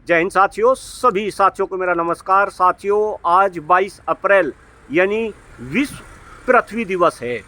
जय हिंद साथियों, सभी साथियों को मेरा नमस्कार। साथियों, आज 22 अप्रैल यानी विश्व पृथ्वी दिवस है।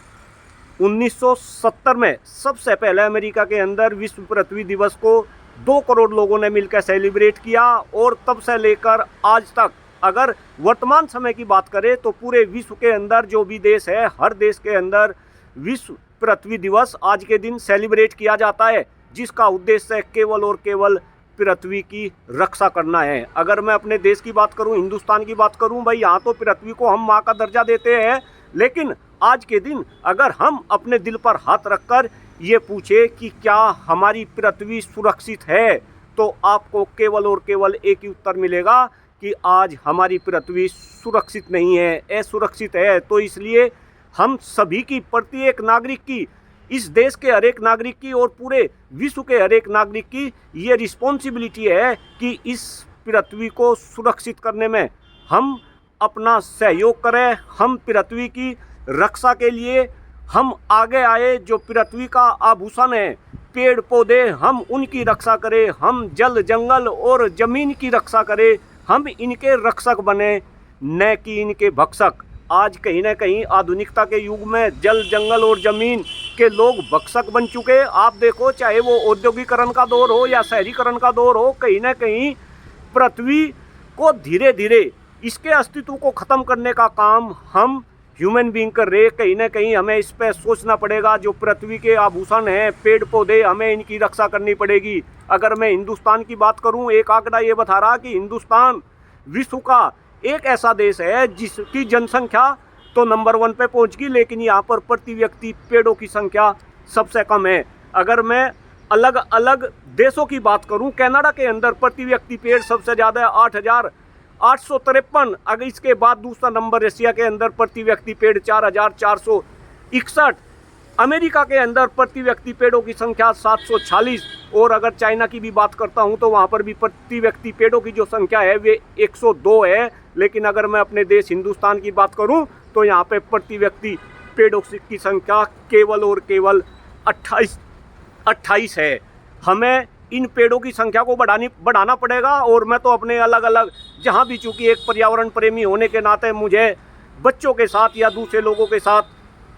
1970 में सबसे पहले अमेरिका के अंदर विश्व पृथ्वी दिवस को 2 करोड़ लोगों ने मिलकर सेलिब्रेट किया और तब से लेकर आज तक अगर वर्तमान समय की बात करें तो पूरे विश्व के अंदर जो भी देश है, हर देश के अंदर विश्व पृथ्वी दिवस आज के दिन सेलिब्रेट किया जाता है, जिसका उद्देश्य केवल और केवल पृथ्वी की रक्षा करना है। अगर मैं अपने देश की बात करूं, हिंदुस्तान की बात करूं, भाई यहाँ तो पृथ्वी को हम माँ का दर्जा देते हैं, लेकिन आज के दिन अगर हम अपने दिल पर हाथ रखकर ये पूछे कि क्या हमारी पृथ्वी सुरक्षित है, तो आपको केवल और केवल एक ही उत्तर मिलेगा कि आज हमारी पृथ्वी सुरक्षित नहीं है, असुरक्षित है। तो इसलिए हम सभी की, प्रत्येक नागरिक की, इस देश के हर एक नागरिक की और पूरे विश्व के हर एक नागरिक की ये रिस्पॉन्सिबिलिटी है कि इस पृथ्वी को सुरक्षित करने में हम अपना सहयोग करें। हम पृथ्वी की रक्षा के लिए हम आगे आए। जो पृथ्वी का आभूषण है, पेड़ पौधे, हम उनकी रक्षा करें। हम जल जंगल और ज़मीन की रक्षा करें। हम इनके रक्षक बने, न कि इनके भक्षक। आज कहीं ना कहीं आधुनिकता के युग में जल जंगल और ज़मीन के लोग भक्षक बन चुके। आप देखो, चाहे वो औद्योगिकरण का दौर हो या शहरीकरण का दौर हो, कहीं ना कहीं पृथ्वी को धीरे धीरे इसके अस्तित्व को ख़त्म करने का काम हम ह्यूमन बीइंग कर रहे। कहीं ना कहीं हमें इस पर सोचना पड़ेगा। जो पृथ्वी के आभूषण हैं, पेड़ पौधे, हमें इनकी रक्षा करनी पड़ेगी। अगर मैं हिंदुस्तान की बात करूं, एक आंकड़ा ये बता रहा कि हिंदुस्तान विश्व का एक ऐसा देश है जिसकी जनसंख्या तो नंबर 1 पे पहुंच गई, लेकिन यहाँ पर प्रति व्यक्ति पेड़ों की संख्या सबसे कम है। अगर मैं अलग अलग देशों की बात करूं, कनाडा के अंदर प्रति व्यक्ति पेड़ सबसे ज़्यादा है, 8,853। अगर इसके बाद दूसरा नंबर रशिया के अंदर प्रति व्यक्ति पेड़ 4,461। अमेरिका के अंदर प्रति व्यक्ति पेड़ों की संख्या 746। और अगर चाइना की भी बात करता हूं तो वहां पर भी प्रति व्यक्ति पेड़ों की जो संख्या है वे 102 है। लेकिन अगर मैं अपने देश हिंदुस्तान की बात करूं तो यहाँ पे प्रति व्यक्ति पेड़ों की संख्या केवल और केवल 28 है। हमें इन पेड़ों की संख्या को बढ़ाना पड़ेगा। और मैं तो अपने अलग अलग, जहाँ भी, चूँकि एक पर्यावरण प्रेमी होने के नाते मुझे बच्चों के साथ या दूसरे लोगों के साथ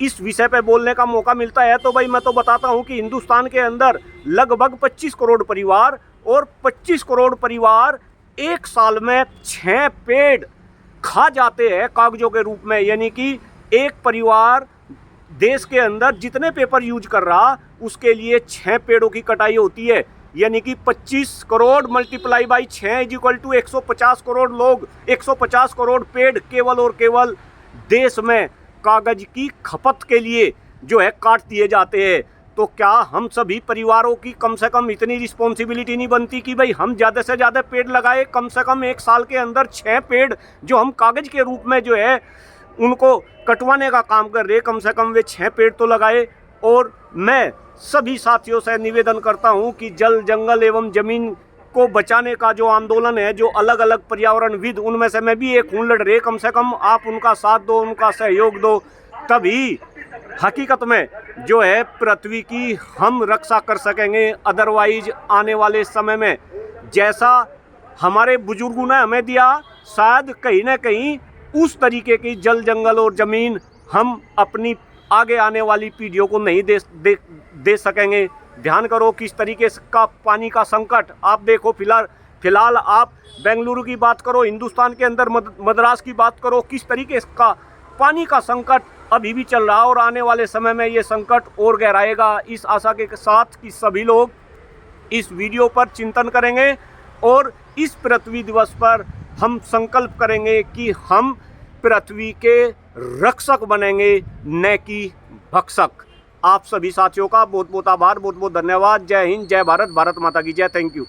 इस विषय पे बोलने का मौका मिलता है, तो भाई मैं तो बताता हूँ कि हिंदुस्तान के अंदर लगभग 25 करोड़ परिवार, और 25 करोड़ परिवार एक साल में 6 पेड़ खा जाते हैं कागजों के रूप में। यानी कि एक परिवार देश के अंदर जितने पेपर यूज कर रहा, उसके लिए 6 पेड़ों की कटाई होती है। यानी कि 25 crore multiply by 6 equal to 150 crore लोग, 150 करोड़ पेड़ केवल और केवल देश में कागज की खपत के लिए जो है काट दिए जाते हैं। तो क्या हम सभी परिवारों की कम से कम इतनी रिस्पॉन्सिबिलिटी नहीं बनती कि भाई हम ज़्यादा से ज़्यादा पेड़ लगाए? कम से कम एक साल के अंदर 6 पेड़ जो हम कागज के रूप में जो है उनको कटवाने का काम कर रहे, कम से कम वे 6 पेड़ तो लगाए। और मैं सभी साथियों से निवेदन करता हूं कि जल जंगल एवं ज़मीन को बचाने का जो आंदोलन है, जो अलग अलग पर्यावरणविद, उनमें से मैं भी एक हूँ, लड़ रहे, कम से कम आप उनका साथ दो, उनका सहयोग दो, तभी हकीकत में जो है पृथ्वी की हम रक्षा कर सकेंगे। अदरवाइज आने वाले समय में जैसा हमारे बुजुर्गों ने हमें दिया, शायद कहीं ना कहीं उस तरीके की जल जंगल और ज़मीन हम अपनी आगे आने वाली पीढ़ियों को नहीं दे सकेंगे। ध्यान करो किस तरीके का पानी का संकट। आप देखो, फिलहाल आप बेंगलुरु की बात करो, हिंदुस्तान के अंदर मद्रास की बात करो, किस तरीके का पानी का संकट अभी भी चल रहा है और आने वाले समय में ये संकट और गहराएगा। इस आशा के साथ कि सभी लोग इस वीडियो पर चिंतन करेंगे और इस पृथ्वी दिवस पर हम संकल्प करेंगे कि हम पृथ्वी के रक्षक बनेंगे, न कि भक्षक। आप सभी साथियों का बहुत बहुत आभार, बहुत बहुत धन्यवाद। जय हिंद, जय भारत, भारत माता की जय। Thank you.